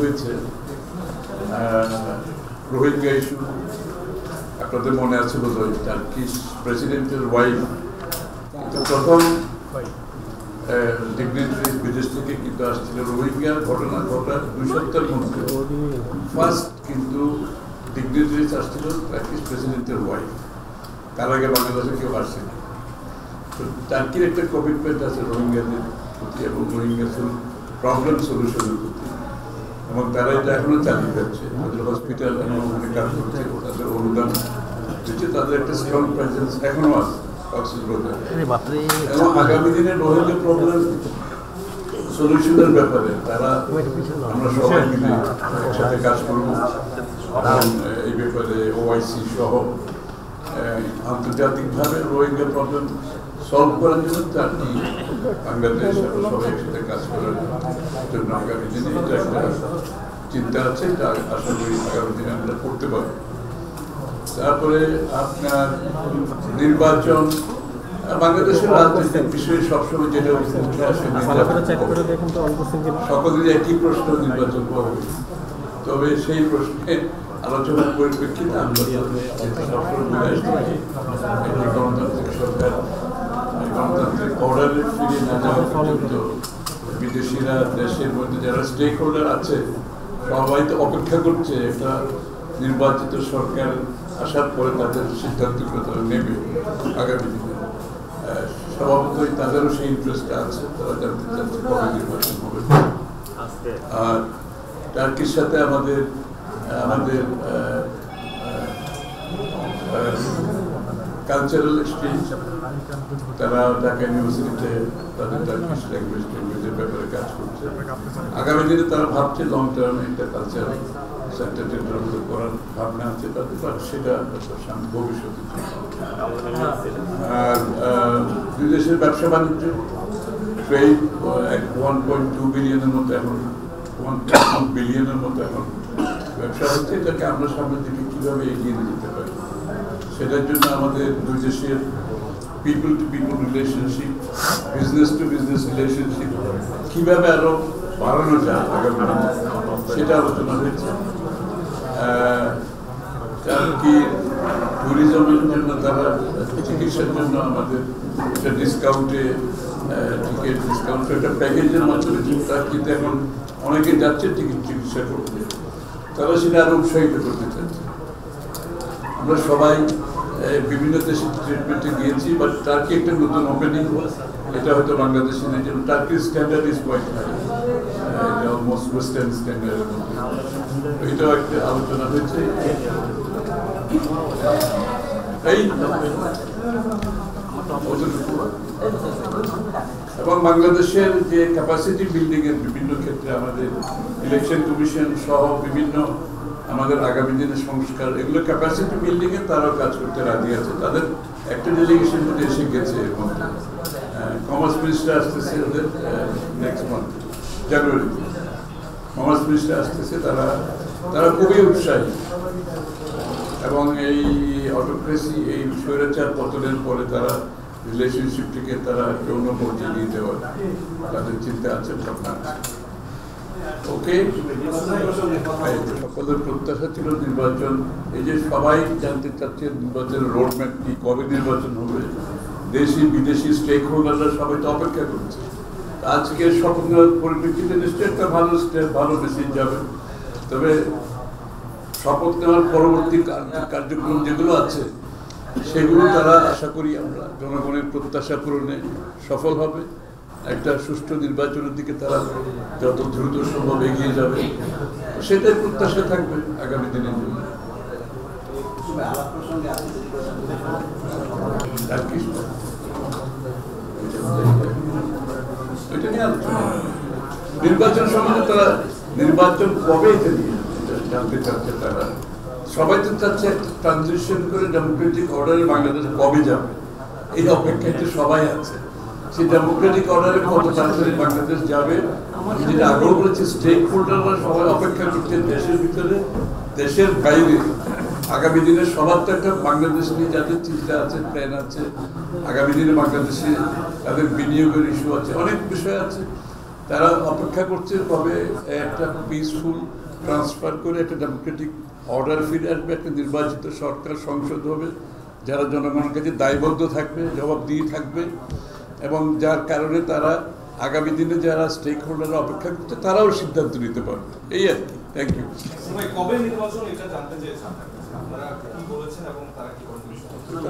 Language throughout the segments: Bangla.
হয়েছে রোহিঙ্গা ইস্যু। আপনাদের মনে আছে বোধহয় টার্কিশ প্রেসিডেন্টের ওয়াইফ প্রথম ডিগনিটারি বিদেশ থেকে কিন্তু আসছিল। রোহিঙ্গার ঘটনা ঘটার 2 সপ্তাহের মধ্যে ফার্স্ট কিন্তু ডিগনিটারি আসছিল টার্কিশ প্রেসিডেন্টের ওয়াইফ। তার আগে বাংলাদেশে কেউ আসছে না। তো টার্কির একটা কমিটমেন্ট আছে রোহিঙ্গাদের প্রতি এবং রোহিঙ্গা প্রবলেম সলিউশনের প্রতি, এবং তারা এটা এখনো চালিয়ে যাচ্ছে। তাদের হসপিটাল ওখানে কাজ করছে, তাদের অনুদান দিচ্ছে, তাদের একটা স্ট্রং প্রেজেন্স এখনো আছে কক্সবাজারে। এবং আগামী দিনে রোহিঙ্গা প্রবলেম সলিউশনের ব্যাপারে তারা আমরা সবাই মিলে একসাথে কাজ করবো। এই ব্যাপারে ওআইসি সহ আন্তর্জাতিকভাবে রোহিঙ্গা প্রবলেম সলভ করার জন্য টার্কি বাংলাদেশ সবাই একসাথে কাজ করার জন্য আগামী দিনে এটা একটা চিন্তা আছে। এটা আশা করি আগামী দিনে আমরা করতে পারবো। তারপরে আপনার নির্বাচন, বাংলাদেশের রাজনৈতিক বিষয়ে সবসময় যেটা উঠে আসে সকলের একই প্রশ্ন, নির্বাচন কবে। তবে সেই প্রশ্নে আলোচনার পরিপ্রেক্ষিতে আমরা সবসময় বলে আসতে পারি একটি গণতান্ত্রিক সরকার গণতান্ত্রিক অর্ডারে ফিরিয়ে না যাওয়া পর্যন্ত বিদেশিরা দেশের মধ্যে যারা স্টেক হোল্ডার আছে সবাই তো অপেক্ষা করছে একটা নির্বাচিত সরকার আসার পরে তাদের সিদ্ধান্তগুলো তারা নেবে আগামী দিনে। স্বভাবতই তাদেরও সেই ইন্টারেস্টটা আছে, তারা জানতে চাচ্ছে কবে নির্বাচন হবে। আর টার্কির সাথে আমাদের কালচারাল এক্সচেঞ্জ, তারা ঢাকা ইউনিভার্সিটিতে তাদের টার্কিশ ল্যাঙ্গুয়েজের ব্যাপারে কাজ করছে। আগামী দিনে তারা ভাবছে লং টার্মে একটা কালচারাল সেন্টার ডেভেলপ করার ভাবনা আছে তাদের, সেটা ভবিষ্যতে। আর দুই দেশের ব্যবসা বাণিজ্য ট্রেড 1.2 বিলিয়নের মতো এখন 1 বিলিয়নের মতো এখন ব্যবসা হচ্ছে। এটাকে আমরা সামনের দিকে কীভাবে এগিয়ে নিয়ে যেতে পারি সেটার জন্য আমাদের দুই দেশের people to people relationship, business to business relationship কীভাবে আরও বাড়ানো যায় আগামী সেটা আলোচনা হয়েছে। টার্কির ট্যুরিজমের জন্য তারা চিকিৎসার জন্য আমাদের একটা ডিসকাউন্টে টিকিট ডিসকাউন্ট একটা প্যাকেজের মাধ্যমে টার্কিতে এখন অনেকে যাচ্ছে চিকিৎসা করতে, তারা সেটা আরও উৎসাহিত করতে চাচ্ছে। আমরা সবাই বিভিন্ন দেশে ট্রিটমেন্টে গিয়েছি, বাট টার্কি একটা নতুন ওপেনিং, এটা হয়তো বাংলাদেশে নেই। যেমন টার্কির standard is quite high, almost western স্ট্যান্ডার্ডের মধ্যে। এটাও একটা আলোচনা হয়েছে। এবং বাংলাদেশের যে ক্যাপাসিটি বিল্ডিং এর বিভিন্ন ক্ষেত্রে আমাদের ইলেকশন কমিশন সহ বিভিন্ন আমাদের আগামী দিনের সংস্কার, এগুলো ক্যাপাসিটি বিল্ডিং এ তারাও কাজ করতে রাজি আছে। তাদের একটা ডেলিগেশন মধ্যে এসে গেছে এর মধ্যে। কমার্স মিনিস্টার আসতেছে ওদের নেক্সট মান্থ জানুয়ারিতে, কমার্স মিনিস্টার আসতেছে। তারা খুবই উৎসাহী এবং এই অটোক্রেসি, এই স্বৈরাচার পতনের পরে তারা রিলেশনশিপটিকে তারা একটা অন্য পর্যায়ে নিয়ে যাওয়ার তাদের চিন্তা আছে, ভাবনা আছে। ওকে, সকলের প্রত্যাশা ছিল নির্বাচন। এই যে সবাই জানতে চাচ্ছে নির্বাচনের রোডম্যাপ কি, কবে নির্বাচন হবে, দেশি বিদেশি স্টেক হোল্ডাররা সবাই তো অপেক্ষা করছে। আজকে শপথ নেওয়ার পরিপ্রেক্ষিতে নিশ্চয়ই একটা ভালো স্টেপ, ভালো মেসেজ যাবে। তবে শপথ নেওয়ার পরবর্তী কার্যক্রম যেগুলো আছে সেগুলো তারা আশা করি আমরা জনগণের প্রত্যাশা পূরণে সফল হবে। একটা সুষ্ঠু নির্বাচনের দিকে তারা যত দ্রুত সম্ভব এগিয়ে যাবে, সেটাই প্রত্যাশা থাকবে আগামী দিনের জন্য। নির্বাচন সম্বন্ধে তারা নির্বাচন কবে এটা নিয়ে জানতে চাচ্ছে। তারা সবাই তো চাচ্ছে ট্রানজিশন করে ডেমোক্রেটিক অর্ডারে বাংলাদেশ কবে যাবে, এই অপেক্ষায় তো সবাই আছে। সেই ডেমোক্রেটিক অর্ডারে কত তাড়াতাড়ি বাংলাদেশ যাবে, যেটা আগেও বলেছে স্টেক হোল্ডাররা সবাই অপেক্ষা করছে, দেশের ভিতরে দেশের বাইরে। আগামী দিনে সবার তো একটা বাংলাদেশ নিয়ে যাদের চিন্তা আছে, প্ল্যান আছে। আগামী দিনে বাংলাদেশে তাদের বিনিয়োগের ইস্যু আছে, অনেক বিষয় আছে। তারা অপেক্ষা করছে কবে একটা পিসফুল ট্রান্সফার করে একটা ডেমোক্রেটিক অর্ডার ফিরে আসবে, একটা নির্বাচিত সরকার সংসদ হবে যারা জনগণের কাছে দায়বদ্ধ থাকবে, জবাবদিহি থাকবে, এবং যার কারণে তারা আগামী দিনে যারা স্টেক হোল্ডাররা অপেক্ষা করছে তারাও সিদ্ধান্ত নিতে পারবে। এই আর কি। Thank you.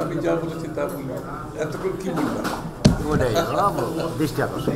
আমি যা বলেছি তা বলবো, এতক্ষণ কি বললাম? দৃষ্টি আকর্ষণ